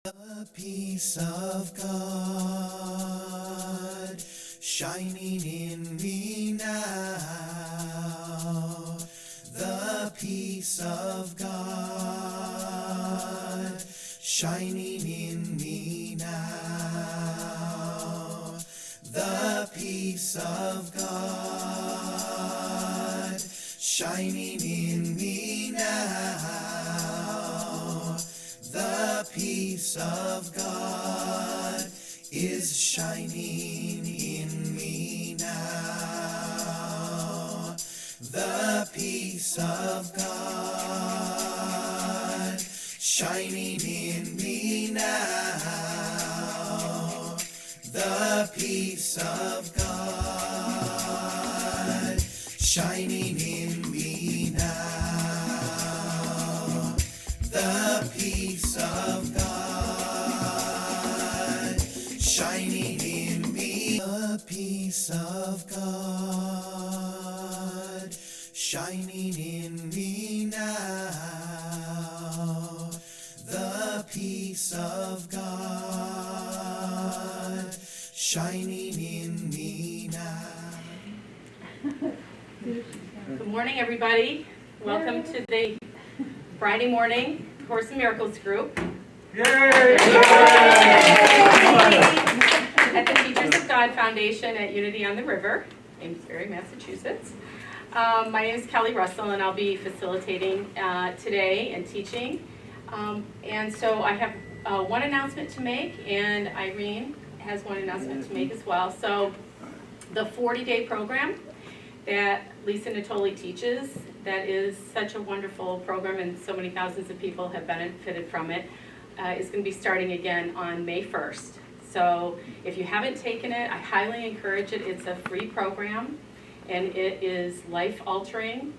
The peace of God shining in me now. The peace of God shining in me now. The peace of God shining in me now. The peace of God is shining in me now. The peace of God shining in me now. The peace of God shining in me now. The peace of God shining in me. The peace of God shining in me now. The peace of God shining in me now. Good morning, everybody. Welcome to the Friday morning Course in Miracles group. Yay! At the Teachers of God Foundation at Unity on the River, Amesbury, Massachusetts. My name is Kelly Russell, and I'll be facilitating today and teaching. And so I have one announcement to make, and Irene has one announcement to make as well. So the 40-day program that Lisa Natoli teaches, that is such a wonderful program, and so many thousands of people have benefited from it, is going to be starting again on May 1st. So if you haven't taken it, I highly encourage it. It's a free program, and it is life-altering.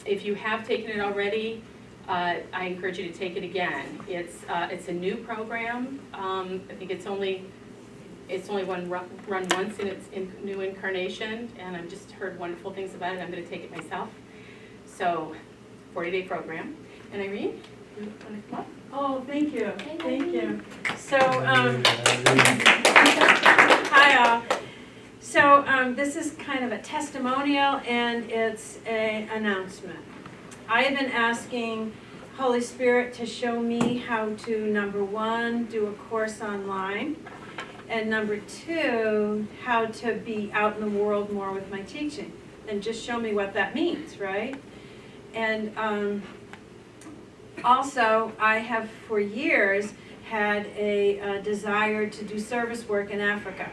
If you have taken it already, I encourage you to take it again. It's a new program. I think it's only run once in its new incarnation, and I've just heard wonderful things about it. I'm going to take it myself. So, 40-day program. And Irene, you want to come up? Oh, thank you. Thank you. So, hi all. So, this is kind of a testimonial, and it's an announcement. I have been asking Holy Spirit to show me how to, number one, do a course online, and number two, how to be out in the world more with my teaching, and just show me what that means, right? And also, I have for years had a desire to do service work in Africa.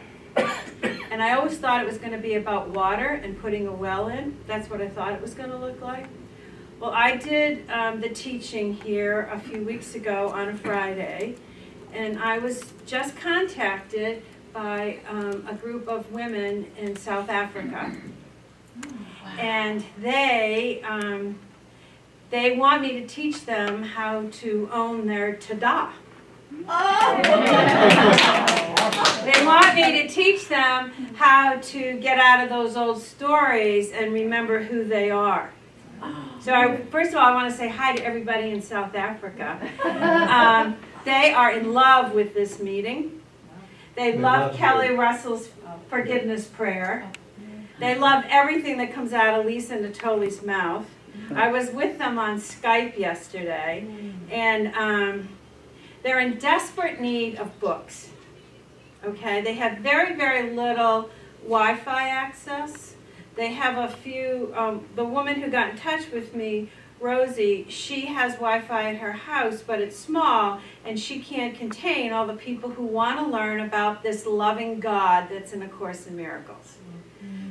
And I always thought it was going to be about water and putting a well in. That's what I thought it was going to look like. Well, I did the teaching here a few weeks ago on a Friday, and I was just contacted by a group of women in South Africa. And they want me to teach them how to own their tada. They want me to teach them how to get out of those old stories and remember who they are. So first of all, I want to say hi to everybody in South Africa. They are in love with this meeting. They love Kelly Russell's forgiveness prayer. They love everything that comes out of Lisa Natoli's mouth. I was with them on Skype yesterday, and they're in desperate need of books. Okay, they have very, very little Wi-Fi access. They have a few, the woman who got in touch with me, Rosie, she has Wi-Fi at her house, but it's small, and she can't contain all the people who want to learn about this loving God that's in A Course in Miracles.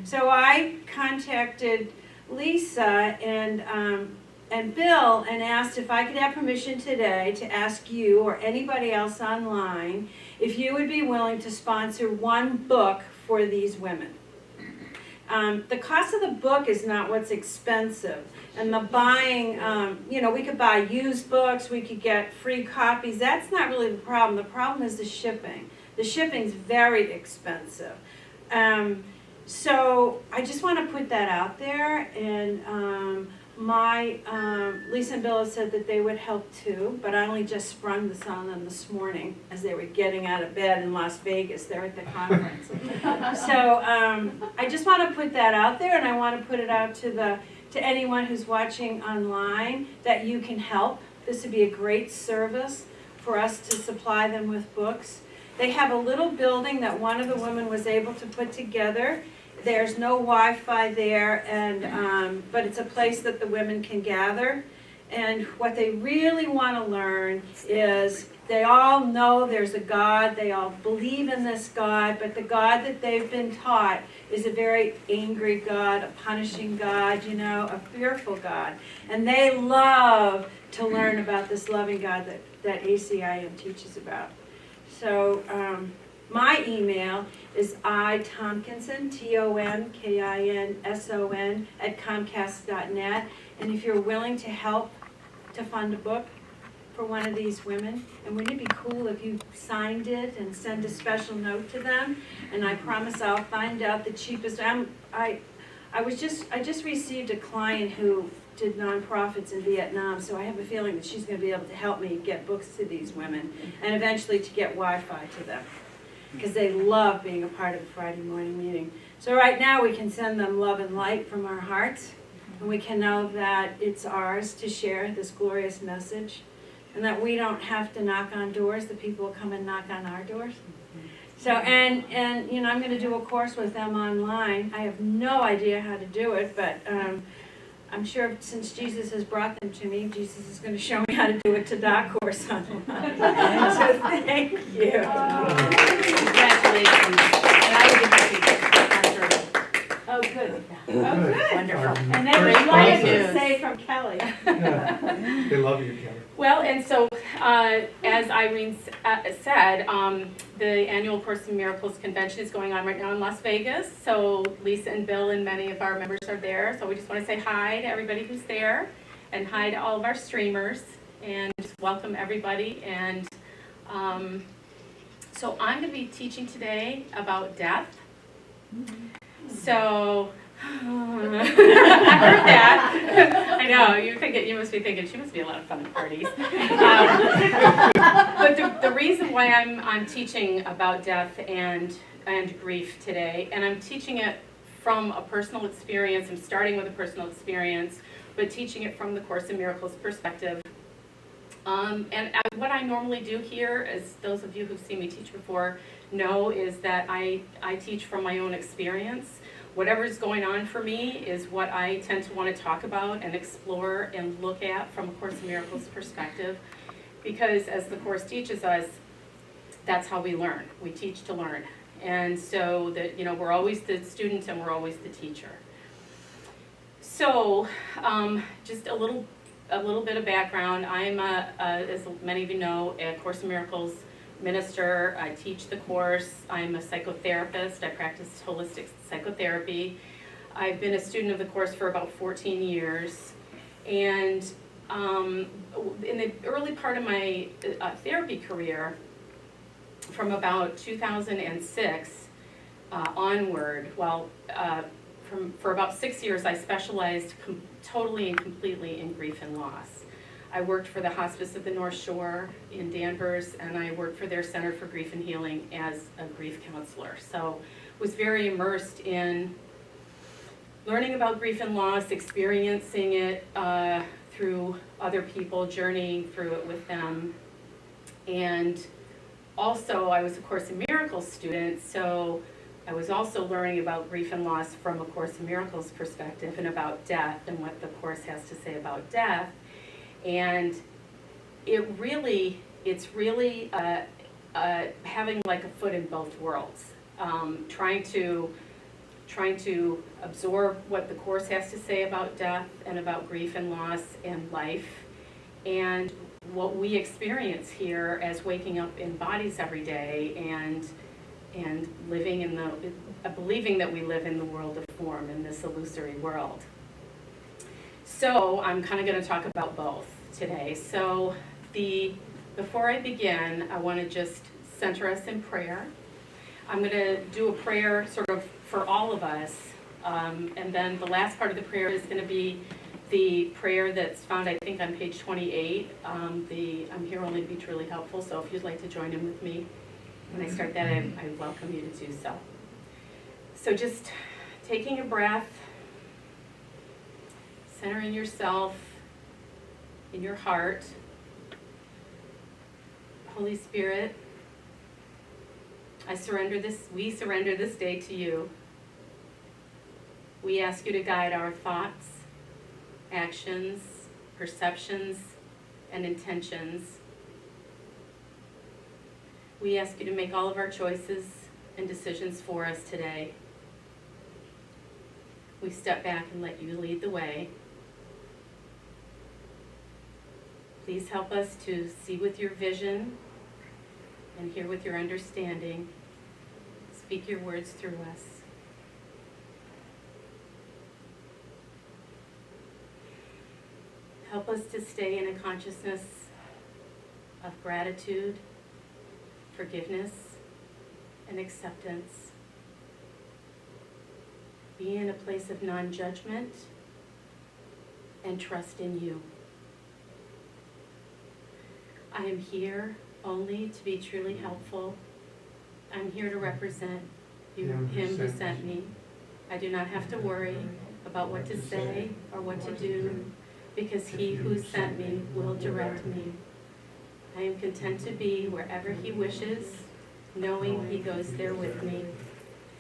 So I contacted Lisa and Bill and asked if I could have permission today to ask you or anybody else online if you would be willing to sponsor one book for these women. The cost of the book is not what's expensive. And the buying, we could buy used books, we could get free copies. That's not really the problem. The problem is the shipping. The shipping's very expensive. So I just want to put that out there, and Lisa and Bill said that they would help too, but I only just sprung this on them this morning as they were getting out of bed in Las Vegas. They're at the conference. So I just want to put that out there, and I want to put it out to anyone who's watching online that you can help. This would be a great service for us to supply them with books. They have a little building that one of the women was able to put together. There's no Wi-Fi there, but it's a place that the women can gather. And what they really want to learn is they all know there's a God, they all believe in this God, but the God that they've been taught is a very angry God, a punishing God, a fearful God. And they love to learn about this loving God that ACIM teaches about. So my email is itomkinson, TOMKINSON, @comcast.net. And if you're willing to help to fund a book for one of these women, and wouldn't it be cool if you signed it and send a special note to them? And I promise I'll find out the cheapest. I just received a client who did nonprofits in Vietnam, so I have a feeling that she's going to be able to help me get books to these women and eventually to get Wi-Fi to them, because they love being a part of the Friday morning meeting. So right now we can send them love and light from our hearts, and we can know that it's ours to share this glorious message, and that we don't have to knock on doors, the people will come and knock on our doors. So, and I'm going to do a course with them online. I have no idea how to do it, but I'm sure since Jesus has brought them to me, Jesus is going to show me how to do a Tada course online. So thank you. Congratulations. And I would be happy to sponsor. Oh, good. Oh, good. Wonderful. And then we wanted to say from Kelly. Yeah. They love you, Kelly. Well, and so as Irene said, the annual Course in Miracles convention is going on right now in Las Vegas. So Lisa and Bill and many of our members are there. So we just want to say hi to everybody who's there, and hi to all of our streamers, and just welcome everybody. And so I'm going to be teaching today about death. So I heard that. I know, you must be thinking, she must be a lot of fun at parties. But the reason why I'm teaching about death and grief today, and I'm teaching it from a personal experience, I'm starting with a personal experience, but teaching it from the Course in Miracles perspective. And what I normally do here, as those of you who've seen me teach before know, is that I teach from my own experience. Whatever's going on for me is what I tend to want to talk about and explore and look at from a Course in Miracles perspective, because as the Course teaches us, that's how we learn. We teach to learn. And so that, we're always the student and we're always the teacher. So just a little bit of background. I'm, as many of you know, a Course in Miracles minister. I teach the course. I'm a psychotherapist. I practice holistic psychotherapy. I've been a student of the course for about 14 years. And in the early part of my therapy career, from about 2006 onward, for about 6 years, I specialized totally and completely in grief and loss. I worked for the Hospice of the North Shore in Danvers, and I worked for their Center for Grief and Healing as a grief counselor. So was very immersed in learning about grief and loss, experiencing it through other people, journeying through it with them. And also, I was a Course in Miracles student, so I was also learning about grief and loss from a Course in Miracles perspective, and about death and what the Course has to say about death. And it's really having like a foot in both worlds, trying to absorb what the Course has to say about death and about grief and loss and life, and what we experience here as waking up in bodies every day and living in believing that we live in the world of form, in this illusory world. So I'm kind of going to talk about both today. So before I begin, I want to just center us in prayer. I'm going to do a prayer sort of for all of us, and then the last part of the prayer is going to be The prayer that's found, I think, on page 28, the I'm here only to be truly helpful, so if you'd like to join in with me when I start that, I welcome you to do so. So just taking a breath, centering yourself in your heart. Holy Spirit, we surrender this day to you. We ask you to guide our thoughts, actions, perceptions, and intentions. We ask you to make all of our choices and decisions for us today. We step back and let you lead the way. Please help us to see with your vision and hear with your understanding. Speak your words through us. Help us to stay in a consciousness of gratitude, forgiveness, and acceptance. Be in a place of non-judgment and trust in you. I am here only to be truly helpful. I'm here to represent you, him who sent me. I do not have to worry about what to say or what to do, because he who sent me will direct me. I am content to be wherever he wishes, knowing he goes there with me.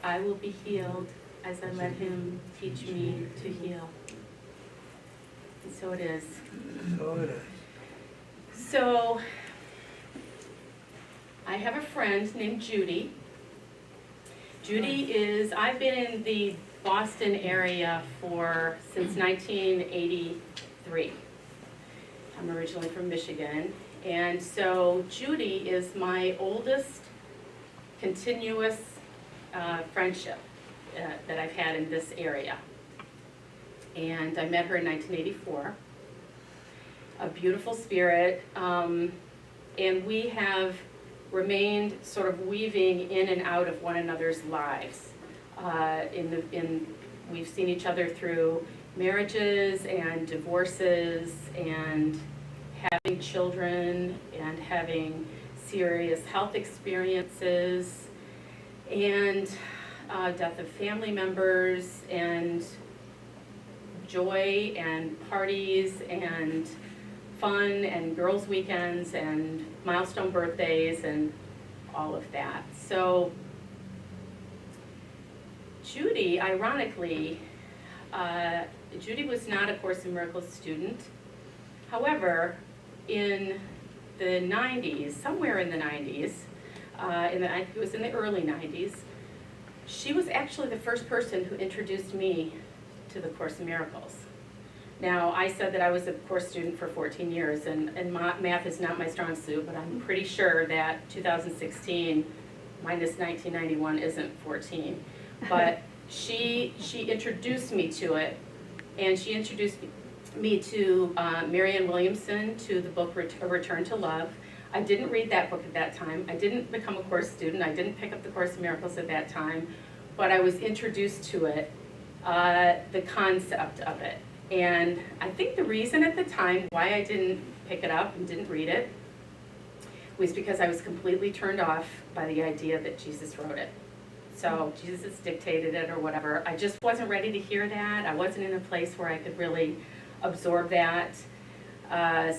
I will be healed as I let him teach me to heal. And so it is. So I have a friend named Judy. I've been in the Boston area since 1983. I'm originally from Michigan. And so Judy is my oldest continuous friendship that I've had in this area. And I met her in 1984. A beautiful spirit, and we have remained sort of weaving in and out of one another's lives. We've seen each other through marriages and divorces and having children and having serious health experiences and death of family members and joy and parties and fun and girls' weekends and milestone birthdays and all of that. So Judy, ironically, Judy was not a Course in Miracles student. However, in the 90s, somewhere in the 90s, I think it was in the early 90s, she was actually the first person who introduced me to the Course in Miracles. Now, I said that I was a course student for 14 years, and math is not my strong suit, but I'm pretty sure that 2016 minus 1991 isn't 14. But she introduced me to it, and she introduced me to Marianne Williamson, to the book A Return to Love. I didn't read that book at that time. I didn't become a course student. I didn't pick up the Course in Miracles at that time, but I was introduced to it, the concept of it. And I think the reason at the time why I didn't pick it up and didn't read it was because I was completely turned off by the idea that Jesus wrote it. So Jesus dictated it or whatever. I just wasn't ready to hear that. I wasn't in a place where I could really absorb that.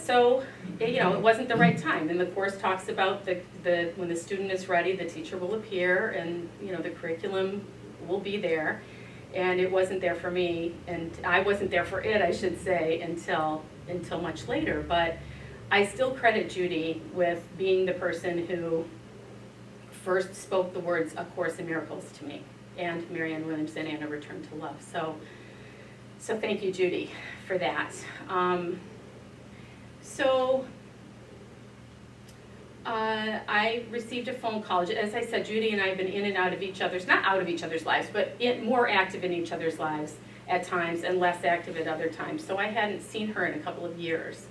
So it wasn't the right time. And the Course talks about when the student is ready, the teacher will appear, and the curriculum will be there. And it wasn't there for me, and I wasn't there for it, I should say, until much later. But I still credit Judy with being the person who first spoke the words A Course in Miracles to me, and Marianne Williamson and A Return to Love. So thank you, Judy, for that. I received a phone call. As I said, Judy and I have been in and out of each other's, not out of each other's lives, but more active in each other's lives at times and less active at other times. So I hadn't seen her in a couple of years.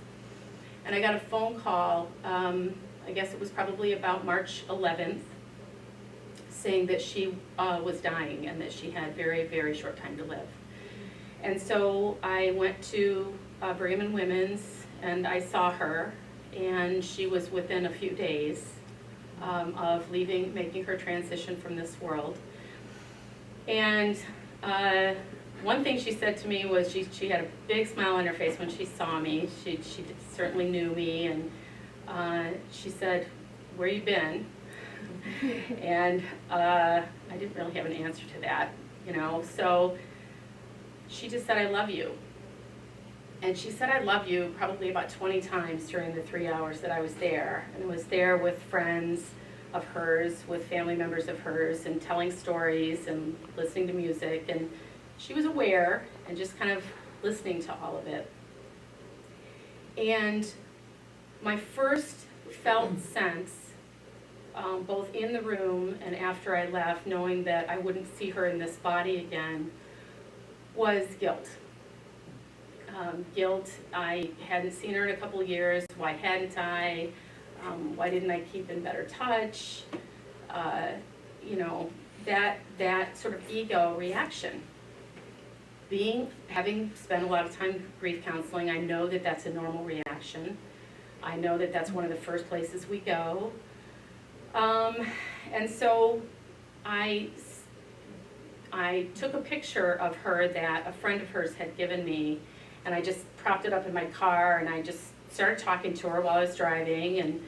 And I got a phone call, I guess it was probably about March 11th, saying that she was dying and that she had very, very short time to live. And so I went to Brigham and Women's, and I saw her, and she was within a few days of leaving, making her transition from this world. And one thing she said to me was she had a big smile on her face when she saw me. She certainly knew me, and she said, "Where you been?" And I didn't really have an answer to that, you know. So she just said, "I love you." And she said, "I love you" probably about 20 times during the 3 hours that I was there. And I was there with friends of hers, with family members of hers, and telling stories and listening to music. And she was aware and just kind of listening to all of it. And my first felt sense, both in the room and after I left, knowing that I wouldn't see her in this body again, was guilt. Guilt. I hadn't seen her in a couple of years. Why hadn't I? Why didn't I keep in better touch? You know, that sort of ego reaction. Having spent a lot of time grief counseling, I know that that's a normal reaction. I know that that's one of the first places we go. And so I took a picture of her that a friend of hers had given me, and I just propped it up in my car, and I just started talking to her while I was driving, and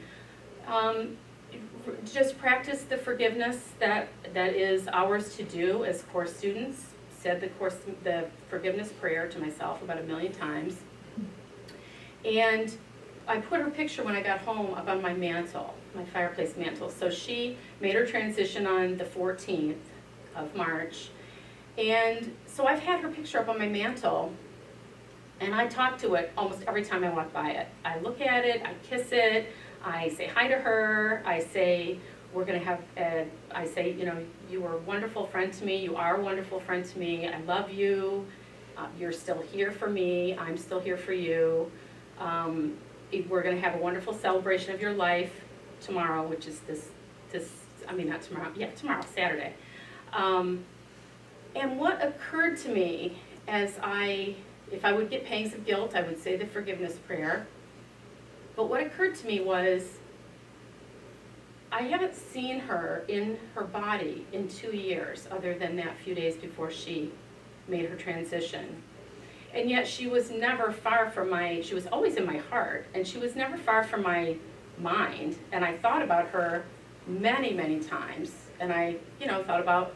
just practiced the forgiveness that is ours to do as course students. Said the forgiveness prayer to myself about 1,000,000 times. And I put her picture when I got home up on my mantle, my fireplace mantle. So she made her transition on the 14th of March. And so I've had her picture up on my mantle, and I talk to it almost every time I walk by it. I look at it, I kiss it, I say hi to her, I say, we're going to have, I say, you know, you were a wonderful friend to me, you are a wonderful friend to me, I love you, you're still here for me, I'm still here for you. We're going to have a wonderful celebration of your life tomorrow, which is not tomorrow, tomorrow, Saturday. And what occurred to me if I would get pangs of guilt, I would say the forgiveness prayer. But what occurred to me was, I haven't seen her in her body in 2 years, other than that few days before she made her transition. And yet she was never far from she was always in my heart, and she was never far from my mind. And I thought about her many, many times. And I, thought about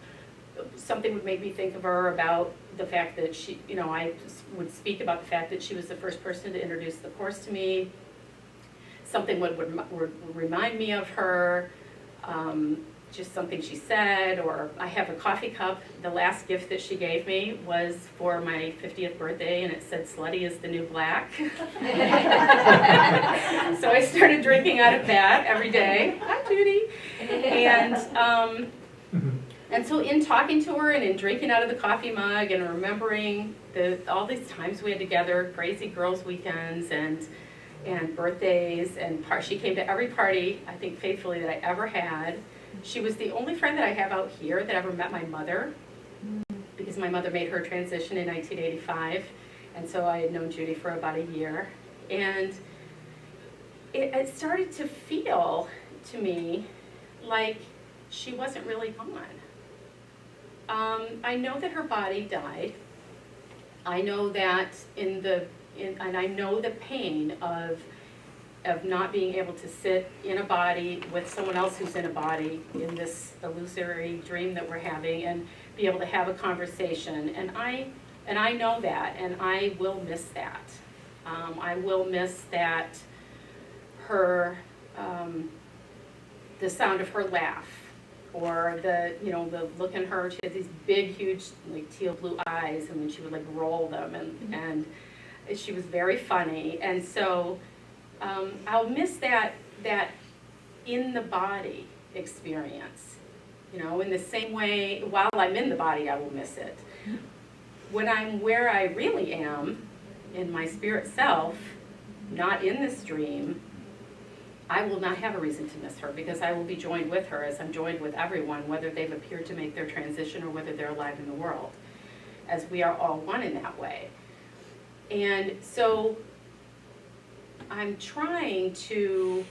something would make me think of her about the fact that she, I would speak about the fact that she was the first person to introduce the course to me. Something would remind me of her, just something she said, or I have a coffee cup. The last gift that she gave me was for my 50th birthday, and it said, "Slutty is the new black." So I started drinking out of that every day. Hi, Judy. And so in talking to her and in drinking out of the coffee mug and remembering all these times we had together, crazy girls' weekends and birthdays, and she came to every party, I think faithfully, that I ever had. She was the only friend that I have out here that ever met my mother, because my mother made her transition in 1985, and so I had known Judy for about a year. And it started to feel to me like she wasn't really gone. I know that her body died. I know that and I know the pain of not being able to sit in a body with someone else who's in a body in this illusory dream that we're having, and be able to have a conversation. And I know that, and I will miss that. I will miss that, the sound of her laugh, or the look in her. She had these big, huge, like teal blue eyes, and then she would like roll them, and she was very funny. And so I'll miss that in the body experience. In the same way, while I'm in the body, I will miss it. When I'm where I really am, in my spirit self, not in this dream, I will not have a reason to miss her, because I will be joined with her as I'm joined with everyone, whether they've appeared to make their transition or whether they're alive in the world. as we are all one in that way. And so I'm trying to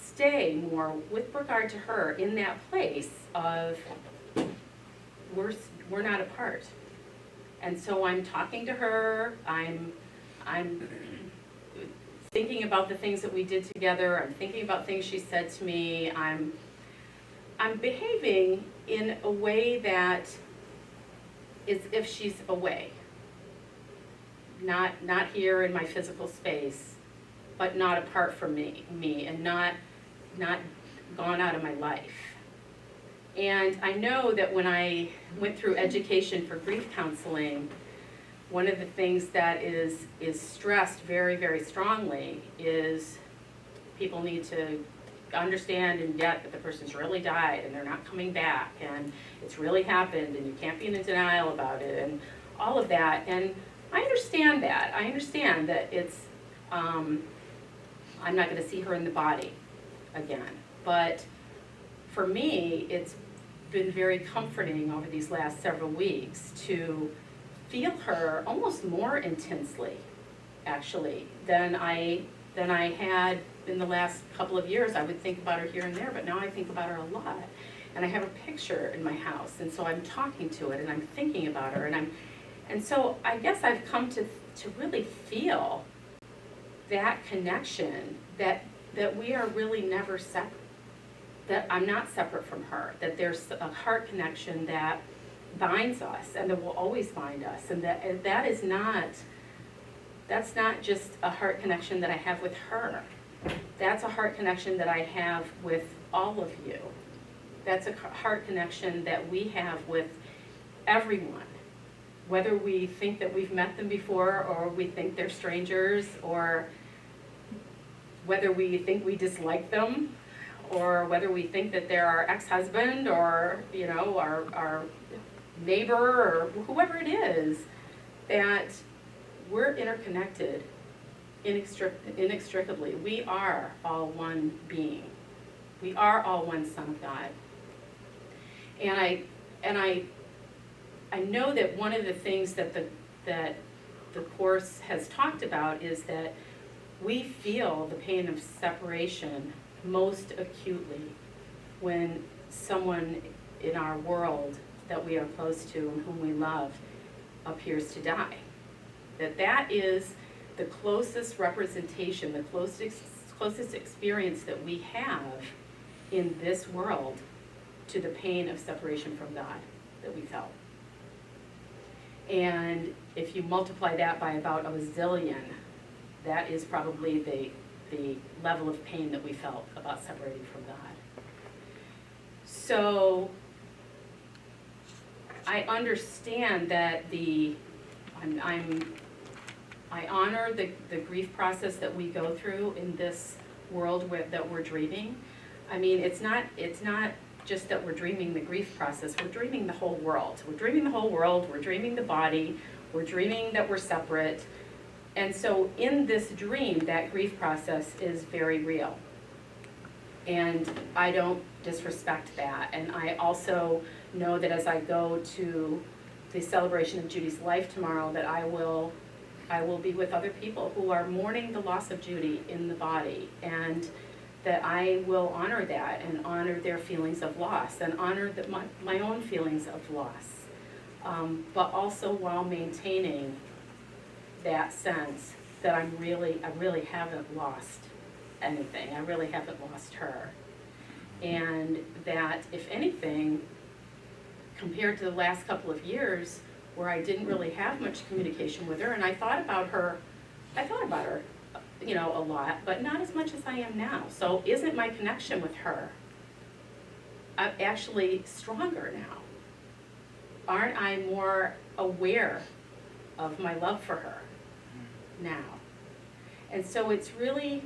stay more with regard to her in that place of we're not apart. And so I'm talking to her, I'm thinking about the things that we did together, I'm thinking about things she said to me, I'm behaving in a way that is if she's away. Not here in my physical space, but not apart from me and not gone out of my life. And I know that when I went through education for grief counseling, one of the things that is stressed very, very strongly is people need to understand and get that the person's really died and they're not coming back and it's really happened and you can't be in denial about it and all of that. And I understand that. I understand that it's, I'm not going to see her in the body again. But for me, it's been very comforting over these last several weeks to feel her almost more intensely, actually, than I had in the last couple of years. I would think about her here and there, but now I think about her a lot. And I have a picture in my house, and so I'm talking to it, and I'm thinking about her, and so I guess I've come to really feel that connection, that we are really never separate, that I'm not separate from her, that there's a heart connection that binds us and that will always bind us, and that's not just a heart connection that I have with her. That's a heart connection that I have with all of you. That's a heart connection that we have with everyone, whether we think that we've met them before or we think they're strangers, or whether we think we dislike them, or whether we think that they're our ex-husband or, you know, our neighbor or whoever it is, that we're interconnected inextricably. We are all one being. We are all one Son of God. And I know that one of the things that the Course has talked about is that we feel the pain of separation most acutely when someone in our world that we are close to and whom we love appears to die. That is the closest representation, the closest experience that we have in this world to the pain of separation from God that we felt. And if you multiply that by about a zillion, that is probably the level of pain that we felt about separating from God. So I understand that I honor the grief process that we go through in this world that we're dreaming. I mean, it's not just that we're dreaming the grief process, we're dreaming the whole world. We're dreaming the whole world, we're dreaming the body, we're dreaming that we're separate. And so in this dream, that grief process is very real. And I don't disrespect that. And I also know that as I go to the celebration of Judy's life tomorrow, that I will be with other people who are mourning the loss of Judy in the body, and that I will honor that and honor their feelings of loss and honor my own feelings of loss, but also while maintaining that sense that I really haven't lost anything. I really haven't lost her. And that, if anything, compared to the last couple of years where I didn't really have much communication with her, and I thought about her, you know, a lot, but not as much as I am now. So isn't my connection with her actually stronger now? Aren't I more aware of my love for her now? And so it's really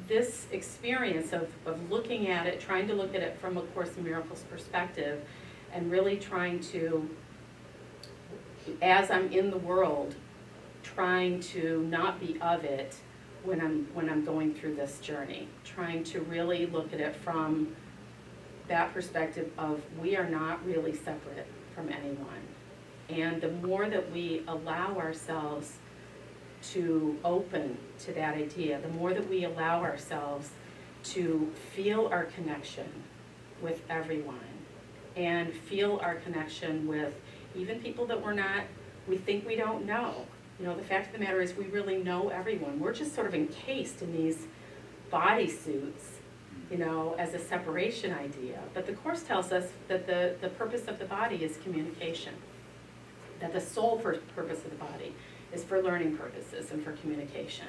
this experience of looking at it, trying to look at it from a Course in Miracles perspective, and really trying to, as I'm in the world, trying to not be of it when I'm going through this journey, trying to really look at it from that perspective of we are not really separate from anyone. And the more that we allow ourselves to open to that idea, the more that we allow ourselves to feel our connection with everyone and feel our connection with even people that we think we don't know. You know, the fact of the matter is we really know everyone. We're just sort of encased in these bodysuits, you know, as a separation idea. But the Course tells us that the purpose of the body is communication, that the sole purpose of the body is for learning purposes and for communication.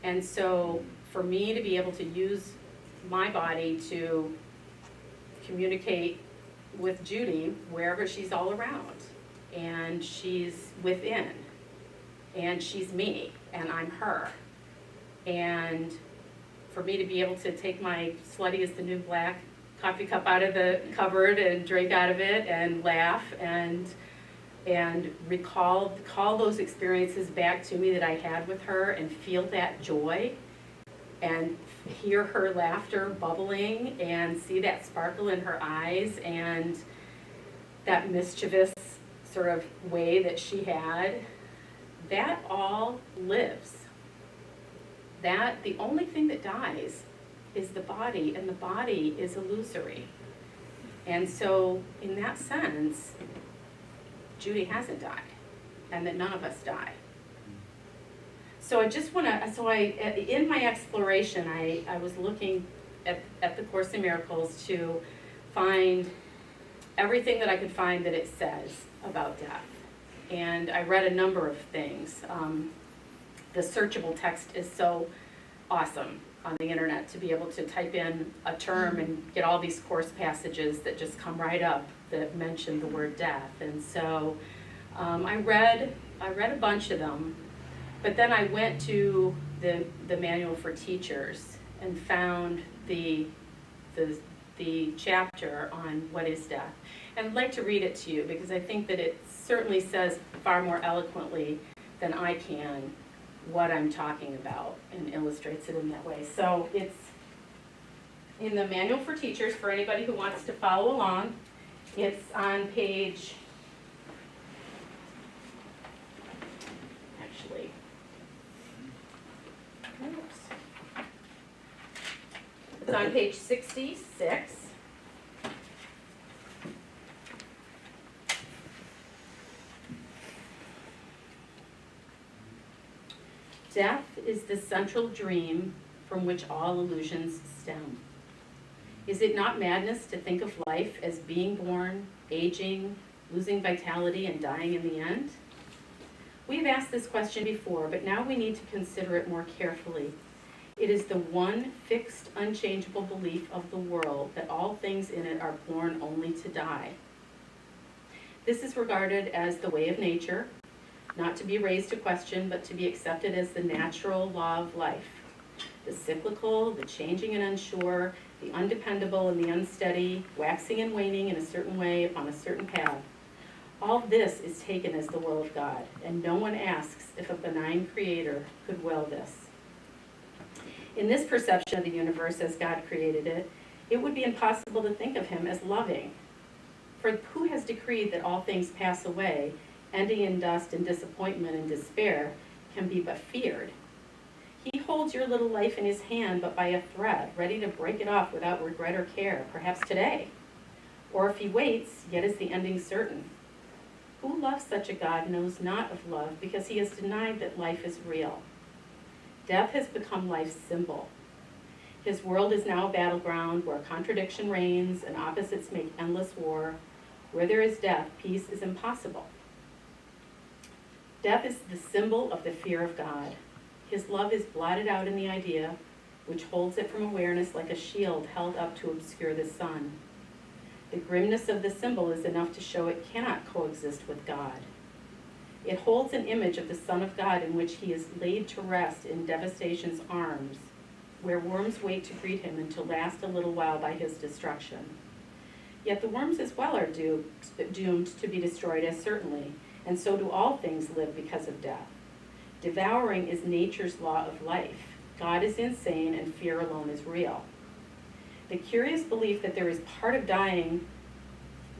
And so for me to be able to use my body to communicate with Judy wherever she's all around, and she's within, and she's me, and I'm her. And for me to be able to take my Slutty is the New Black coffee cup out of the cupboard and drink out of it and laugh and call those experiences back to me that I had with her and feel that joy and hear her laughter bubbling and see that sparkle in her eyes and that mischievous sort of way that she had, that all lives. That the only thing that dies is the body, and the body is illusory. And so in that sense, Judy hasn't died, and that none of us die. So I just want to, in my exploration, I was looking at the Course in Miracles to find everything that I could find that it says about death. And I read a number of things. The searchable text is so awesome on the internet to be able to type in a term and get all these Course passages that just come right up that mention the word death. And so I read a bunch of them, but then I went to the Manual for Teachers and found the chapter on what is death. And I'd like to read it to you because I think that it certainly says far more eloquently than I can what I'm talking about and illustrates it in that way. So it's in the Manual for Teachers for anybody who wants to follow along. It's on page, it's on page 66. Death is the central dream from which all illusions stem. Is it not madness to think of life as being born, aging, losing vitality, and dying in the end? We have asked this question before, but now we need to consider it more carefully. It is the one fixed, unchangeable belief of the world that all things in it are born only to die. This is regarded as the way of nature, not to be raised to question, but to be accepted as the natural law of life. The cyclical, the changing and unsure, the undependable and the unsteady, waxing and waning in a certain way upon a certain path. All this is taken as the will of God, and no one asks if a benign creator could will this. In this perception of the universe as God created it, it would be impossible to think of him as loving. For who has decreed that all things pass away, ending in dust and disappointment and despair, can be but feared? He holds your little life in his hand but by a thread, ready to break it off without regret or care, perhaps today. Or if he waits, yet is the ending certain. Who loves such a God knows not of love, because he has denied that life is real. Death has become life's symbol. His world is now a battleground where contradiction reigns and opposites make endless war. Where there is death, peace is impossible. Death is the symbol of the fear of God. His love is blotted out in the idea, which holds it from awareness like a shield held up to obscure the sun. The grimness of the symbol is enough to show it cannot coexist with God. It holds an image of the Son of God in which he is laid to rest in devastation's arms, where worms wait to greet him and to last a little while by his destruction. Yet the worms as well are doomed to be destroyed as certainly, and so do all things live because of death. Devouring is nature's law of life. God is insane and fear alone is real. The curious belief that there is part of dying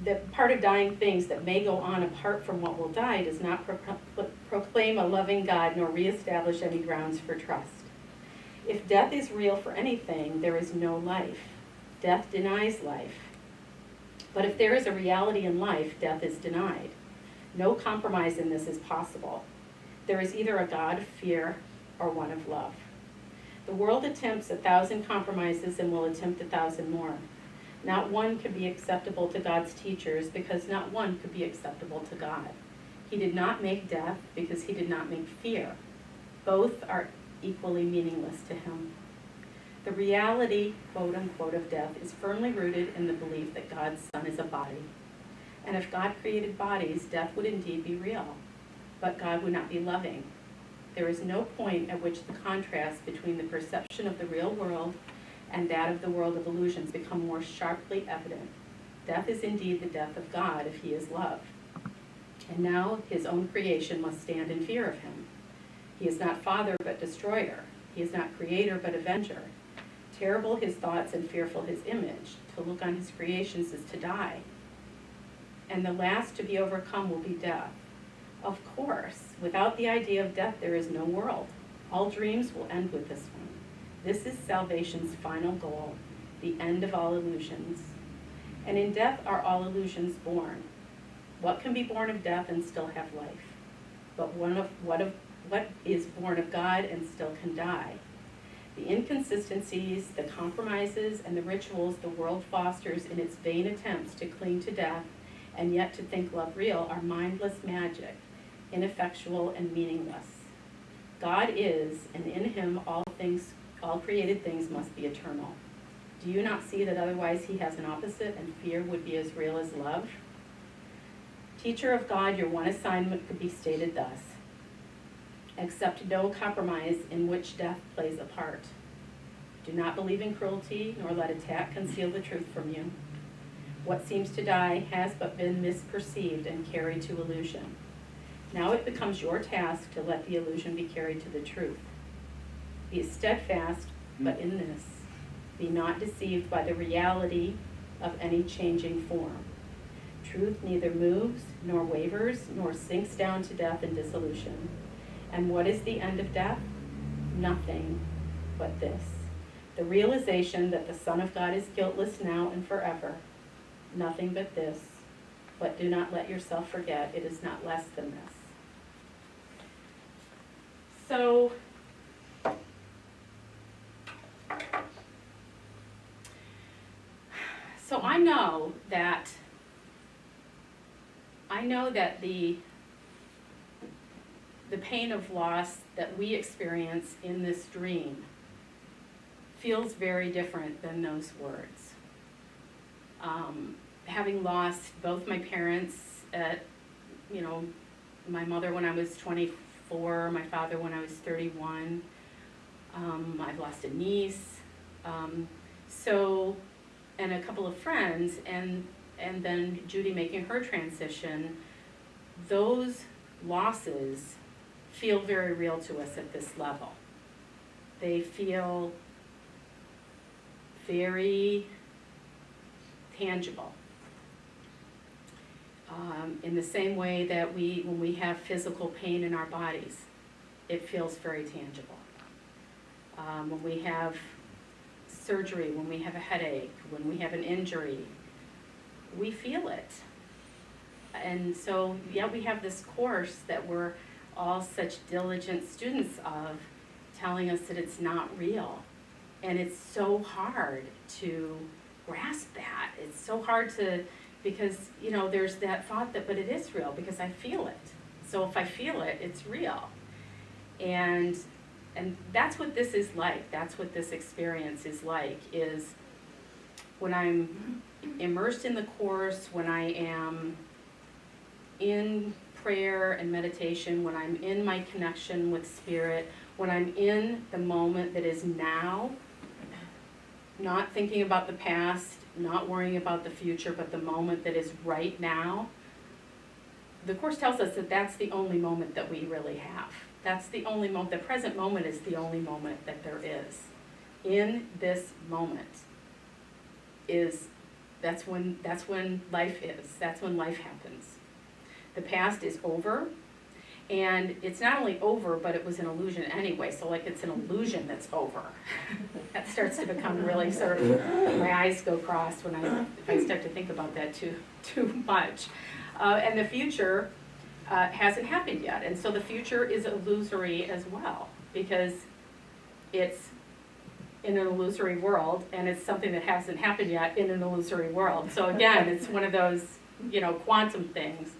that part of dying things that may go on apart from what will die does not proclaim a loving God nor reestablish any grounds for trust. If death is real for anything, there is no life. Death denies life. But if there is a reality in life, death is denied. No compromise in this is possible. There is either a God of fear or one of love. The world attempts 1,000 compromises and will attempt 1,000 more. Not one could be acceptable to God's teachers because not one could be acceptable to God. He did not make death because he did not make fear. Both are equally meaningless to him. The reality, quote unquote, of death is firmly rooted in the belief that God's Son is a body. And if God created bodies, death would indeed be real. But God would not be loving. There is no point at which the contrast between the perception of the real world and that of the world of illusions become more sharply evident. Death is indeed the death of God if he is love. And now his own creation must stand in fear of him. He is not father but destroyer. He is not creator but avenger. Terrible his thoughts and fearful his image. To look on his creations is to die. And the last to be overcome will be death. Of course, without the idea of death, there is no world. All dreams will end with this one. This is salvation's final goal, the end of all illusions. And in death are all illusions born. What can be born of death and still have life? But what is born of God and still can die? The inconsistencies, the compromises, and the rituals the world fosters in its vain attempts to cling to death and yet to think love real are mindless magic, ineffectual and meaningless. God is, and in him all created things must be eternal. Do you not see that otherwise he has an opposite and fear would be as real as love? Teacher of God, your one assignment could be stated thus: accept no compromise in which death plays a part. Do not believe in cruelty, nor let attack conceal the truth from you. What seems to die has but been misperceived and carried to illusion. Now it becomes your task to let the illusion be carried to the truth. Be steadfast, but in this, be not deceived by the reality of any changing form. Truth neither moves, nor wavers, nor sinks down to death and dissolution. And what is the end of death? Nothing but this: the realization that the Son of God is guiltless now and forever. Nothing but this. But do not let yourself forget, it is not less than this. So, I know that the pain of loss that we experience in this dream feels very different than those words. Having lost both my parents at, my mother when I was 24, my father when I was 31. I've lost a niece, and a couple of friends, and then Judy making her transition. Those losses feel very real to us at this level. They feel very tangible. In the same way that when we have physical pain in our bodies, it feels very tangible. When we have surgery, when we have a headache, when we have an injury, we feel it. And so, we have this course that we're all such diligent students of, telling us that it's not real. And it's so hard to grasp that. It's so hard to, because, there's that thought that, but it is real because I feel it. So if I feel it, it's real. And that's what this is like. That's what this experience is like, is when I'm immersed in the course, when I am in prayer and meditation, when I'm in my connection with Spirit, when I'm in the moment that is now, not thinking about the past, not worrying about the future, but the moment that is right now. The Course tells us that that's the only moment that we really have. That's the only moment. The present moment is the only moment that there is. In this moment is That's when life is. That's when life happens. The past is over, and it's not only over, but it was an illusion anyway. So like it's an illusion that's over. That starts to become really sort of, my eyes go cross when if I start to think about that too much. And the future hasn't happened yet, and so the future is illusory as well, because it's in an illusory world, and it's something that hasn't happened yet in an illusory world. So again, it's one of those, quantum things.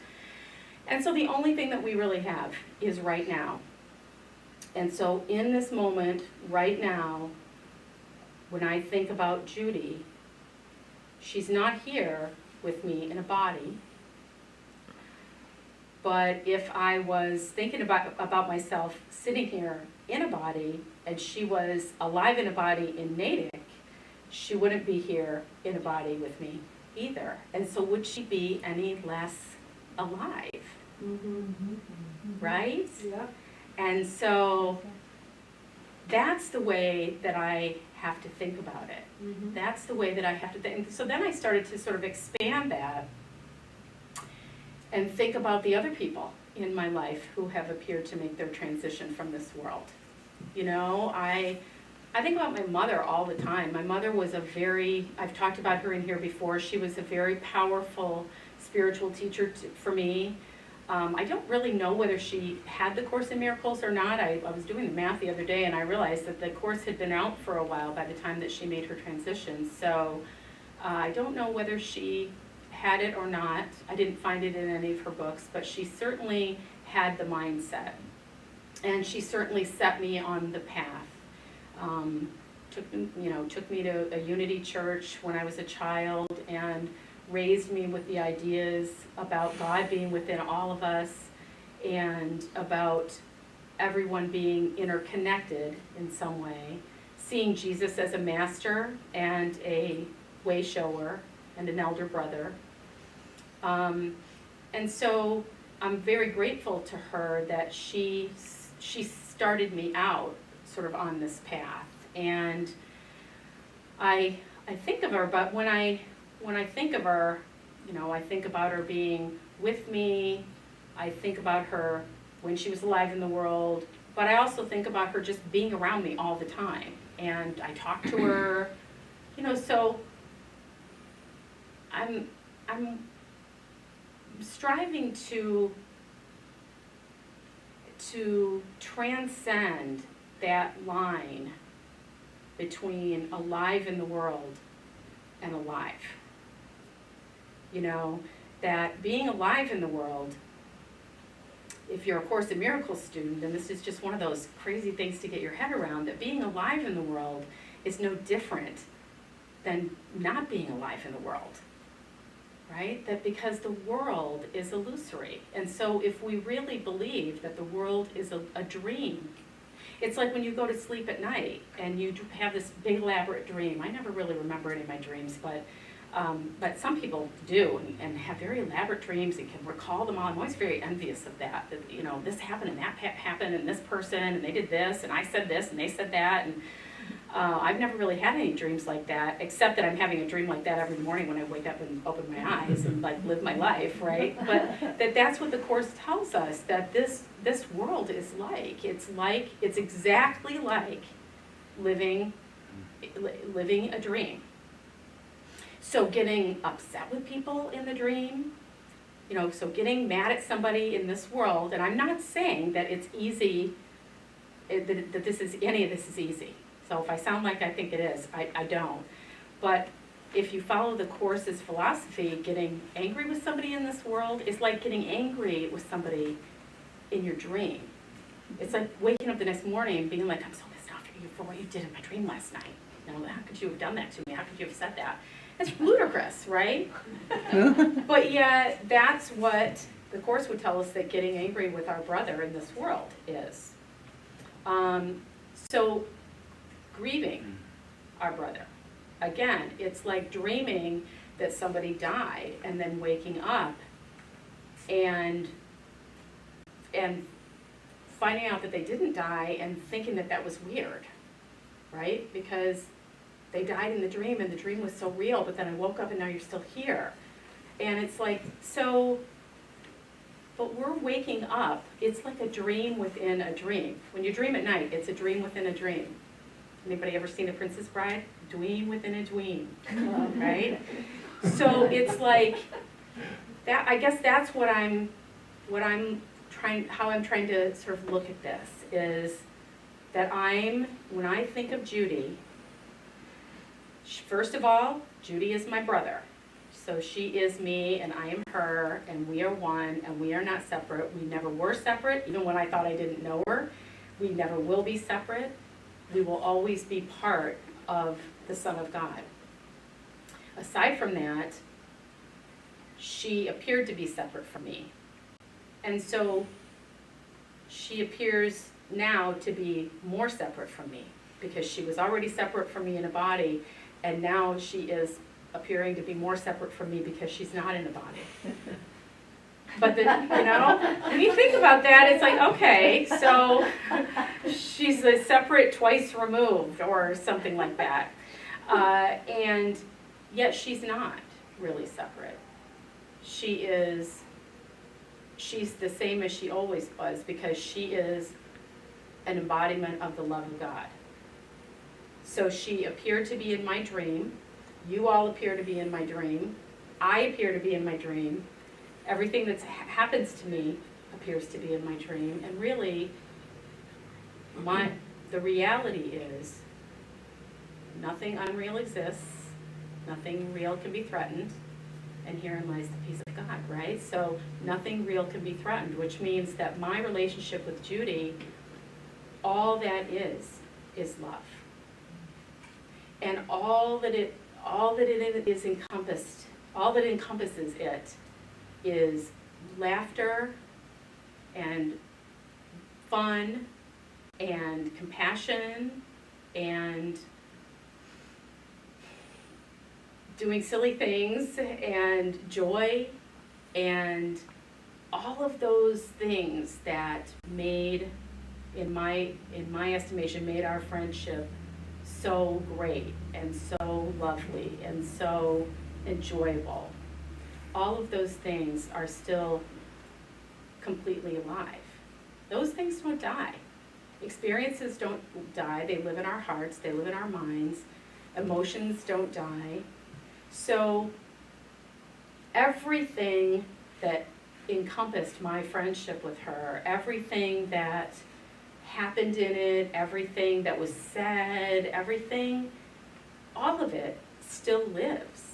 And so the only thing that we really have is right now. And so in this moment, right now, when I think about Judy, she's not here with me in a body. But if I was thinking about myself sitting here in a body, and she was alive in a body in Natick, she wouldn't be here in a body with me either. And so would she be any less alive? Right? Yeah. And so that's the way that I have to think about it. That's the way that I have to think. So then I started to sort of expand that and think about the other people in my life who have appeared to make their transition from this world. I think about my mother all the time. My mother was I've talked about her in here before, she was a very powerful spiritual teacher for me. I don't really know whether she had the Course in Miracles or not. I was doing the math the other day, and I realized that the Course had been out for a while by the time that she made her transition. So I don't know whether she had it or not. I didn't find it in any of her books, but she certainly had the mindset. And she certainly set me on the path. Took me to a Unity church when I was a child, and raised me with the ideas about God being within all of us, and about everyone being interconnected in some way, seeing Jesus as a master and a way shower and an elder brother. And so I'm very grateful to her that she started me out sort of on this path. And I think of her, but when I think of her, I think about her being with me. I think about her when she was alive in the world, but I also think about her just being around me all the time. And I talk to her, so I'm striving to transcend that line between alive in the world and alive. That being alive in the world, if you're a Course in Miracles student, and this is just one of those crazy things to get your head around, that being alive in the world is no different than not being alive in the world, right? That because the world is illusory. And so if we really believe that the world is a dream, it's like when you go to sleep at night and you have this big elaborate dream. I never really remember any of my dreams, but some people do and have very elaborate dreams and can recall them all. I'm always very envious of that this happened and that happened and this person and they did this and I said this and they said that. And I've never really had any dreams like that, except that I'm having a dream like that every morning when I wake up and open my eyes and live my life, right? But that's what the Course tells us, that this world is like. It's exactly like living a dream. So getting upset with people in the dream, so getting mad at somebody in this world, and I'm not saying that it's easy, that any of this is easy. So if I sound like I think it is, I don't. But if you follow the Course's philosophy, getting angry with somebody in this world is like getting angry with somebody in your dream. It's like waking up the next morning and being like, I'm so pissed off at you for what you did in my dream last night. How could you have done that to me? How could you have said that? It's ludicrous, right? But yet, that's what the Course would tell us that getting angry with our brother in this world is. So, grieving our brother. Again, it's like dreaming that somebody died and then waking up and finding out that they didn't die and thinking that was weird, right? Because they died in the dream, and the dream was so real, but then I woke up and now you're still here. And it's like, so, but we're waking up, it's like a dream within a dream. When you dream at night, it's a dream within a dream. Anybody ever seen The Princess Bride? Dream within a dream, right? So it's like, that, I guess that's how I'm trying to sort of look at this, is that when I think of Judy, first of all, Judy is my brother. So she is me and I am her, and we are one, and we are not separate. We never were separate, even when I thought I didn't know her. We never will be separate. We will always be part of the Son of God. Aside from that, she appeared to be separate from me. And so she appears now to be more separate from me, because she was already separate from me in a body, and now she is appearing to be more separate from me because she's not in a body. But when you think about that, it's like, okay, so she's a separate twice removed or something like that. And yet she's not really separate. She's the same as she always was, because she is an embodiment of the love of God. So she appeared to be in my dream. You all appear to be in my dream. I appear to be in my dream. Everything that happens to me appears to be in my dream. And really, the reality is nothing unreal exists. Nothing real can be threatened. And herein lies the peace of God, right? So nothing real can be threatened, which means that my relationship with Judy, all that is love. And all that it is encompassed, all that encompasses it is laughter and fun and compassion and doing silly things and joy and all of those things that made, in my estimation, made our friendship so great and so lovely and so enjoyable. All of those things are still completely alive. Those things don't die. Experiences don't die. They live in our hearts. They live in our minds. Emotions don't die. So everything that encompassed my friendship with her, everything that happened in it, everything that was said, everything, all of it still lives.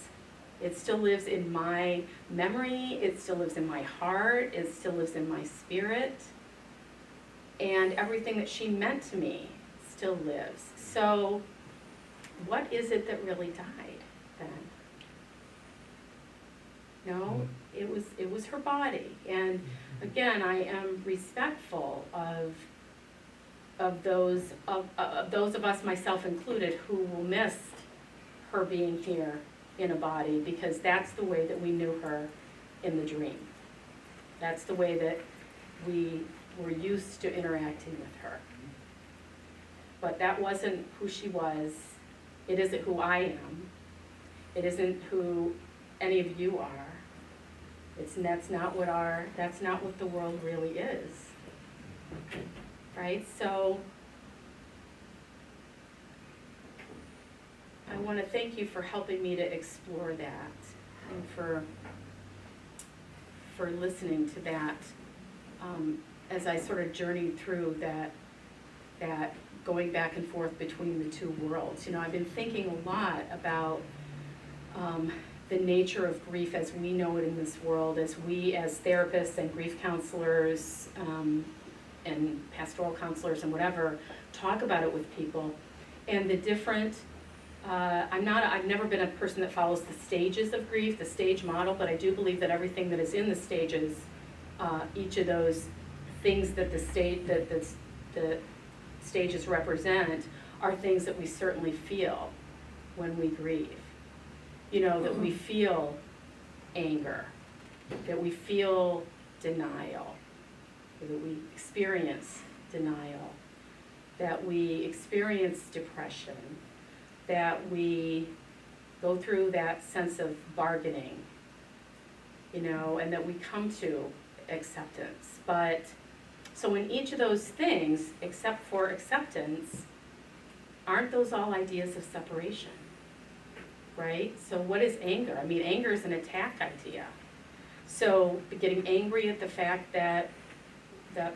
It still lives in my memory, it still lives in my heart, it still lives in my spirit, and everything that she meant to me still lives. So what is it that really died then? No, it was her body. And again, I am respectful of those of us, myself included, who will miss her being here in a body, because that's the way that we knew her in the dream. That's the way that we were used to interacting with her. But that wasn't who she was. It isn't who I am. It isn't who any of you are. That's not what the world really is. Right? So I want to thank you for helping me to explore that, and for listening to that as I sort of journeyed through that going back and forth between the two worlds. You know, I've been thinking a lot about the nature of grief as we know it in this world, as we as therapists and grief counselors and pastoral counselors and whatever talk about it with people, and the different. I've never been a person that follows the stages of grief, the stage model, but I do believe that everything that is in the stages, each of those things that the stages represent, are things that we certainly feel when we grieve. You know, that we feel anger, that we feel denial, that we experience denial, that we experience depression, that we go through that sense of bargaining, you know, and that we come to acceptance. But, so in each of those things, except for acceptance, aren't those all ideas of separation, right? So what is anger? I mean, anger is an attack idea. So getting angry at the fact that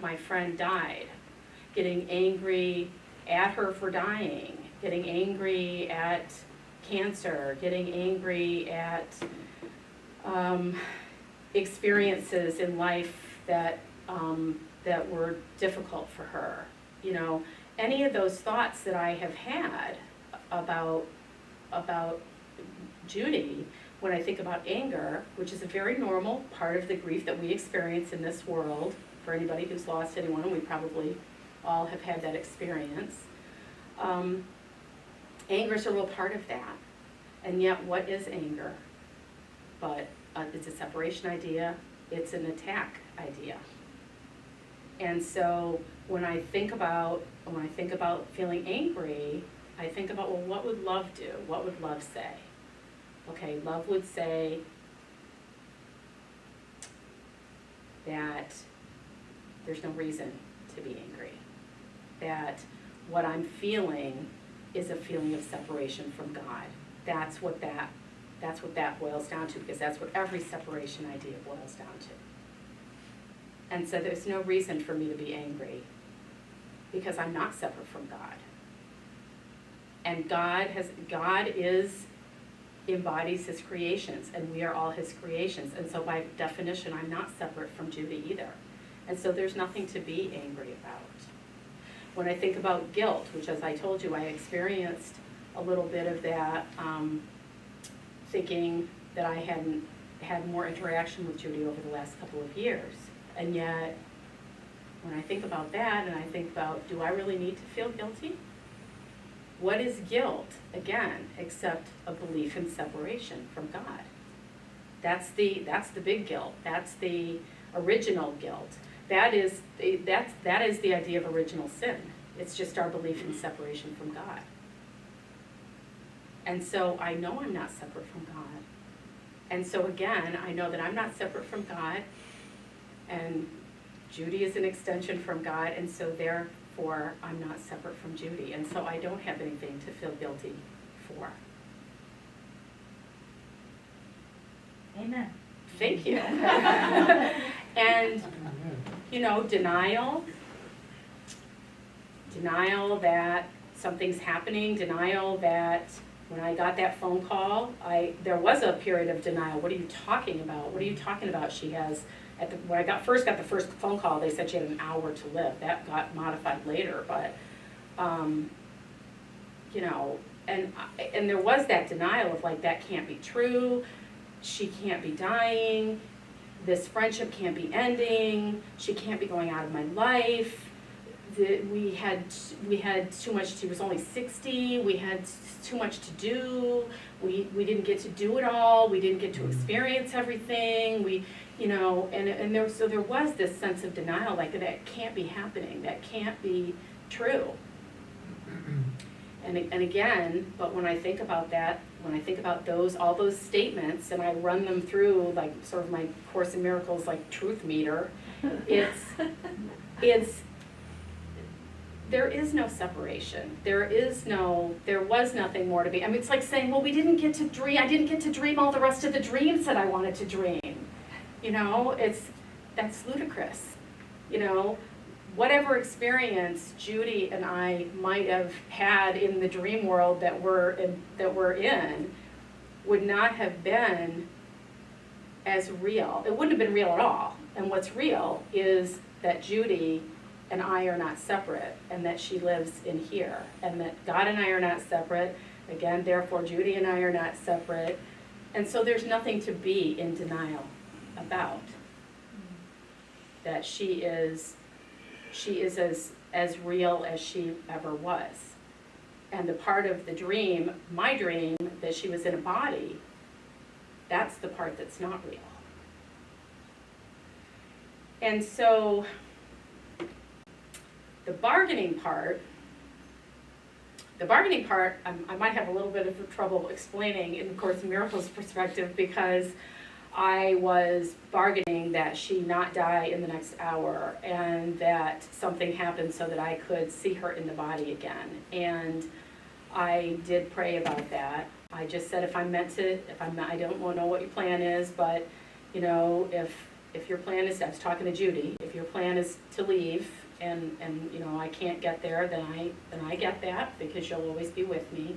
my friend died, getting angry at her for dying, getting angry at cancer, getting angry at experiences in life that were difficult for her. You know, any of those thoughts that I have had about Judy, when I think about anger, which is a very normal part of the grief that we experience in this world, for anybody who's lost anyone, and we probably all have had that experience. Anger is a real part of that. And yet, what is anger? But it's a separation idea, it's an attack idea. And so when I think about feeling angry, I think about, well, what would love do? What would love say? Okay, love would say that there's no reason to be angry. That what I'm feeling is a feeling of separation from God. That's what that boils down to, because that's what every separation idea boils down to. And so there's no reason for me to be angry, because I'm not separate from God. And God embodies his creations, and we are all his creations. And so by definition, I'm not separate from Judy either. And so there's nothing to be angry about. When I think about guilt, which, as I told you, I experienced a little bit of that, thinking that I hadn't had more interaction with Judy over the last couple of years. And yet, when I think about that, and I think about, do I really need to feel guilty? What is guilt, again, except a belief in separation from God? That's the big guilt. That's the original guilt. That is the idea of original sin. It's just our belief in separation from God. And so I know I'm not separate from God. And so again, I know that I'm not separate from God, and Judy is an extension from God, and so therefore I'm not separate from Judy. And so I don't have anything to feel guilty for. Amen. Thank you. And, you know, denial that something's happening, denial that when I got that phone call, there was a period of denial. What are you talking about? What are you talking about? She has, when I first got the first phone call, they said she had an hour to live. That got modified later, but, you know, and there was that denial of, like, that can't be true. She can't be dying. This friendship can't be ending. She can't be going out of my life. We had too much. She was only 60. We had too much to do. We didn't get to do it all. We didn't get to experience everything. You know, and there was this sense of denial, like, that can't be happening. That can't be true. And again, but when I think about that, when I think about all those statements, and I run them through, like, sort of my Course in Miracles, like, truth meter, there is no separation. There was nothing more to be. I mean, it's like saying, well, I didn't get to dream all the rest of the dreams that I wanted to dream. You know, that's ludicrous. You know, whatever experience Judy and I might have had in the dream world that we're in would not have been as real. It wouldn't have been real at all. And what's real is that Judy and I are not separate, and that she lives in here, and that God and I are not separate. Again, therefore, Judy and I are not separate. And so there's nothing to be in denial about. That she is as real as she ever was. And the part of the dream, my dream, that she was in a body, that's the part that's not real. And so the bargaining part the bargaining part, I might have a little bit of trouble explaining in Course in Miracles perspective, because I was bargaining that she not die in the next hour and that something happened so that I could see her in the body again. And I did pray about that. I just said, I don't know what your plan is, but, you know, if your plan is, I was talking to Judy, if your plan is to leave and you know, I can't get there, then I get that, because you'll always be with me.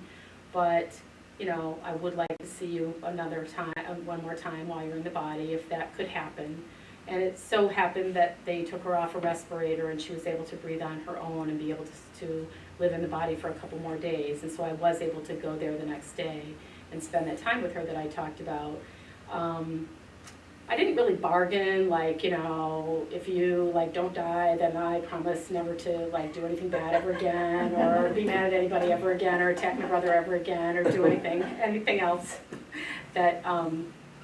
But, you know, I would like to see you one more time while you're in the body, if that could happen. And it so happened that they took her off a respirator and she was able to breathe on her own and be able to live in the body for a couple more days. And so I was able to go there the next day and spend that time with her that I talked about. I didn't really bargain, like, you know, if you, like, don't die, then I promise never to, like, do anything bad ever again, or be mad at anybody ever again, or attack my brother ever again, or do anything else that,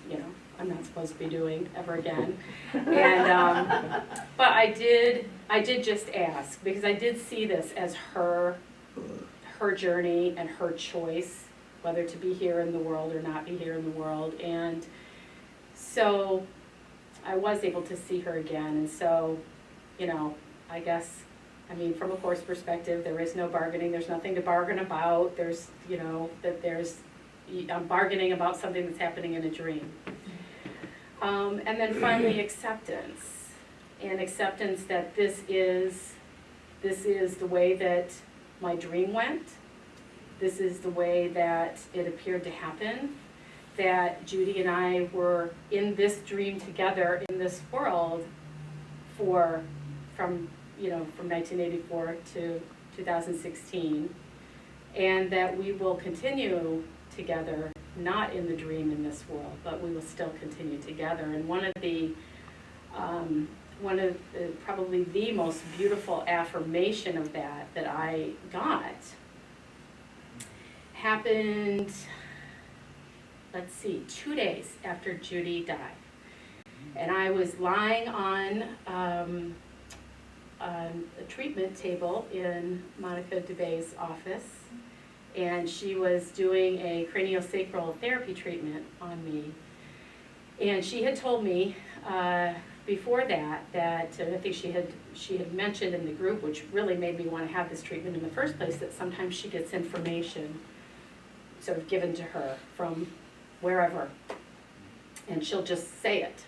you know, I'm not supposed to be doing ever again. And, but I did just ask, because I did see this as her journey and her choice, whether to be here in the world or not be here in the world. And so I was able to see her again. And so, you know, I guess, I mean, from a Course perspective, there is no bargaining. There's nothing to bargain about. There's, you know, I'm bargaining about something that's happening in a dream. And then finally, acceptance. And acceptance that this is the way that my dream went. This is the way that it appeared to happen. That Judy and I were in this dream together in this world from 1984 to 2016, and that we will continue together, not in the dream in this world, but we will still continue together. And one of the probably the most beautiful affirmation of that I got happened, let's see, 2 days after Judy died. And I was lying on a treatment table in Monica DeBay's office, and she was doing a craniosacral therapy treatment on me. And she had told me before that I think she had mentioned in the group, which really made me want to have this treatment in the first place, that sometimes she gets information sort of given to her from wherever, and she'll just say it.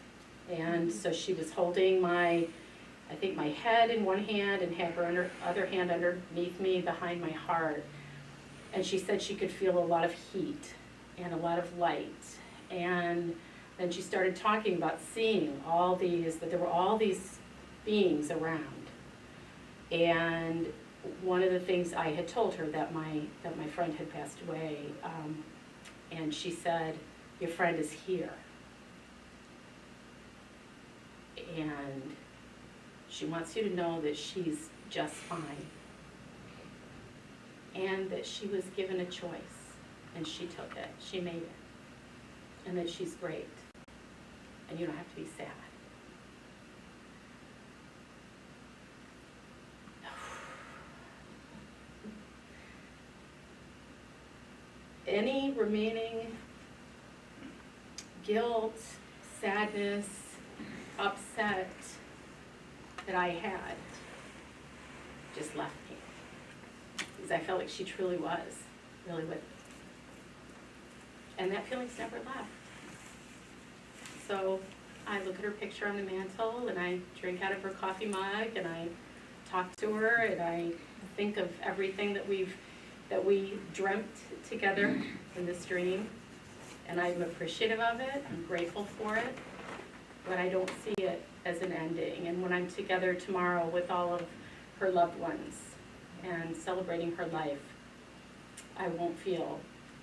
And so she was holding my head in one hand and had her other hand underneath me behind my heart. And she said she could feel a lot of heat and a lot of light. And then she started talking about seeing that there were all these beings around. And one of the things I had told her that my friend had passed away, and she said, "Your friend is here." And she wants you to know that she's just fine. And that she was given a choice, and she took it, she made it. And that she's great, and you don't have to be sad. Any remaining guilt, sadness, upset that I had just left me, because I felt like she truly was really with me. And that feeling's never left. So I look at her picture on the mantle, and I drink out of her coffee mug, and I talk to her, and I think of everything that we dreamt together in this dream, and I'm appreciative of it, I'm grateful for it, but I don't see it as an ending. And when I'm together tomorrow with all of her loved ones and celebrating her life, I won't feel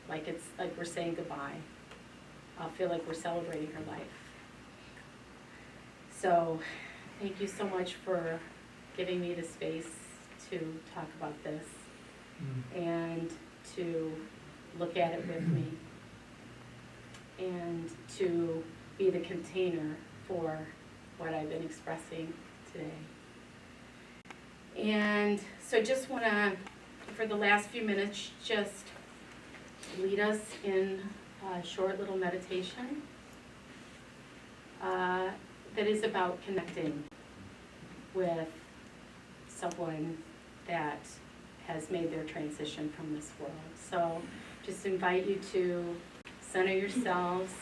like it's like we're saying goodbye. I'll feel like we're celebrating her life. So thank you so much for giving me the space to talk about this and to look at it with me and to be the container for what I've been expressing today. And so I just want to, for the last few minutes, just lead us in a short little meditation that is about connecting with someone that has made their transition from this world. So just invite you to center yourselves.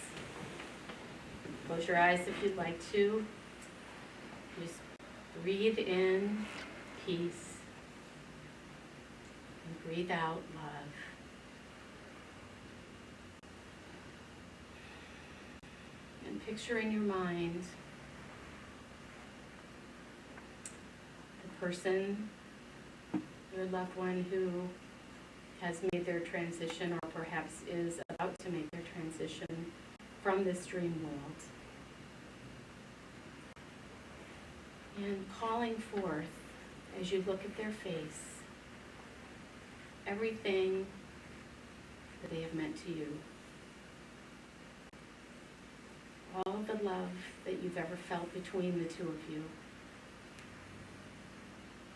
Close your eyes if you'd like to. Just breathe in peace and breathe out love. And picture in your mind the person, your loved one who has made their transition or perhaps is about to make their transition from this dream world. And calling forth, as you look at their face, everything that they have meant to you. All of the love that you've ever felt between the two of you.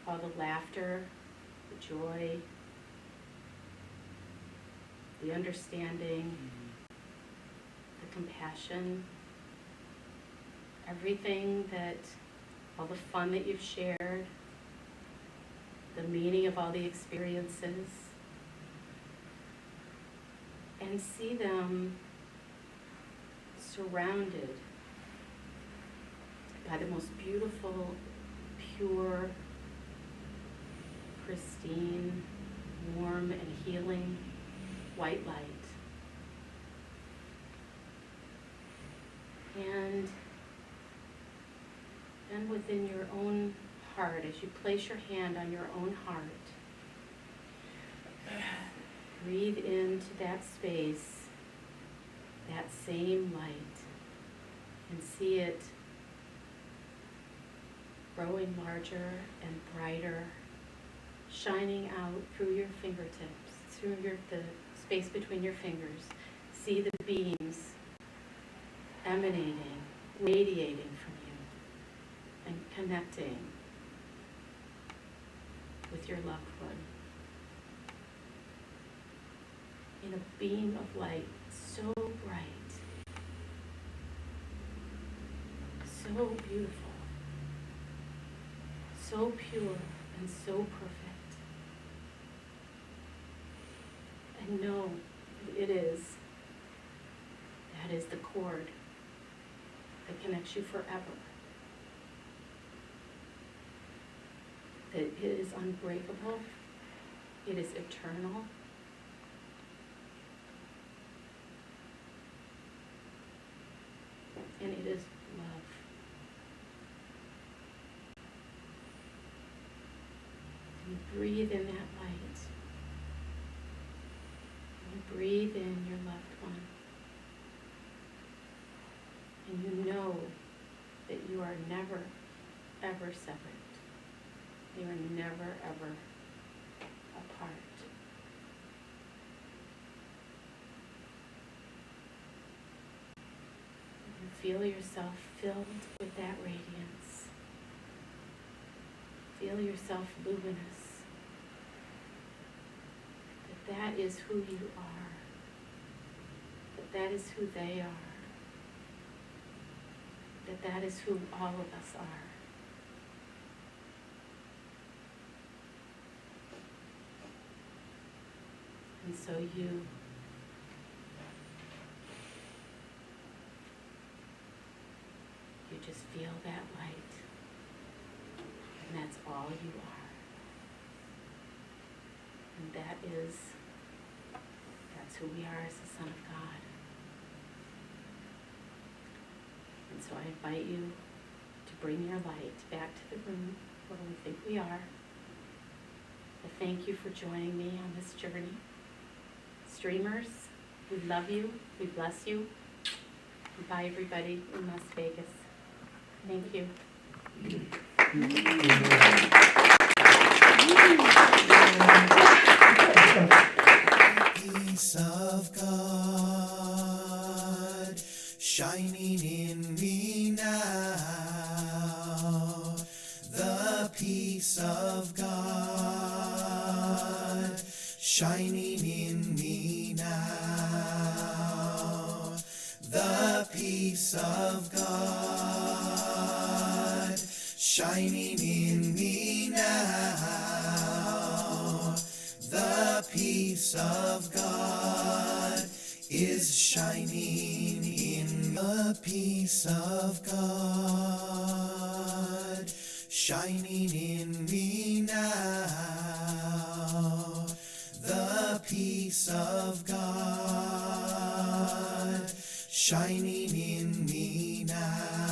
All the laughter, the joy, the understanding, the compassion, everything that, all the fun that you've shared, the meaning of all the experiences, and see them surrounded by the most beautiful, pure, pristine, warm, and healing white light. And then within your own heart, as you place your hand on your own heart, breathe into that space, that same light, and see it growing larger and brighter, shining out through your fingertips, through the space between your fingers. See the beams emanating, radiating from you, and connecting with your loved one in a beam of light so bright, so beautiful, so pure, and so perfect. And know that that is the cord that connects you forever. That it is unbreakable, it is eternal, and it is love. You breathe in that light. You breathe in your loved one. And you know that you are never, ever separate. You are never, ever apart. You feel yourself filled with that radiance. Feel yourself luminous. That is who you are. That is who they are. That is who all of us are. And so you just feel that light, and that's all you are. And that's who we are as the Son of God. And so I invite you to bring your light back to the room where we think we are. I thank you for joining me on this journey. Streamers, we love you, we bless you. And bye everybody in Las Vegas. Thank you. Peace of God shining in me now. The peace of God shining in me now. The peace of God, shining in me now. The peace of God is shining in the peace of God, shining in me now. The peace of God, shining in me now.